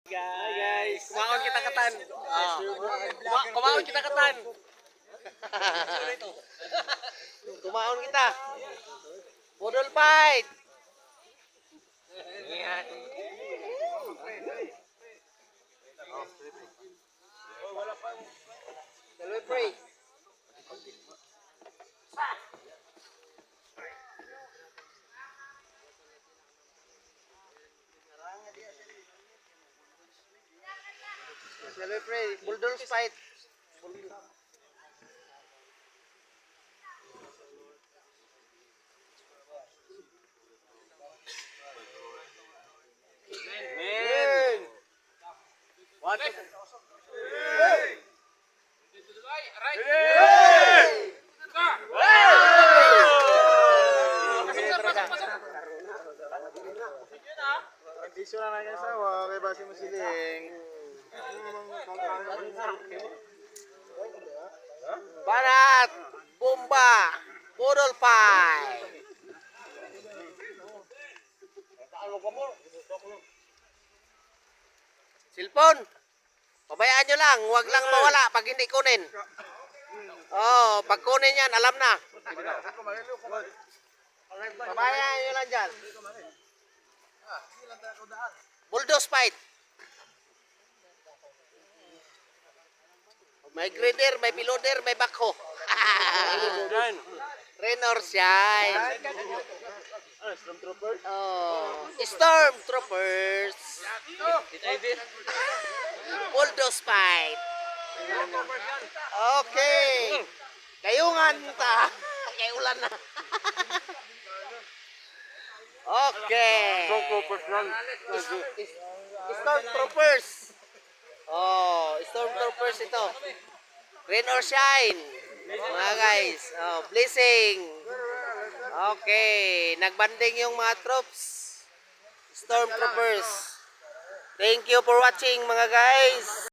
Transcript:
Hi guys, kumaon kita katan. Kumaon kita katan. Kumaon kita. Budol fight. Yan. Delivery. Celebrate Bulldogs fight. Men. What? Isu na lang sa wa kay base mo siling. Barat, bomba, budol fight. Silpon. Pabayaan nyo lang, huwag lang mawala pag hindi kunin. Oh, pag kunin yan, alam na. Pabayaan nyo lang dyan. Bulldogs fight. May grader, may piloder, may backhoe. Rain or shine. Oh, Stormtroopers. Bulldogs fight. Okay. Kayungan ta. Kay ulan na. Okay. Stormtroopers. Oh, Stormtroopers ito. Rain or shine. Mga guys. Oh, blessing. Okay. Nagbanding yung mga troops. Stormtroopers. Thank you for watching mga guys.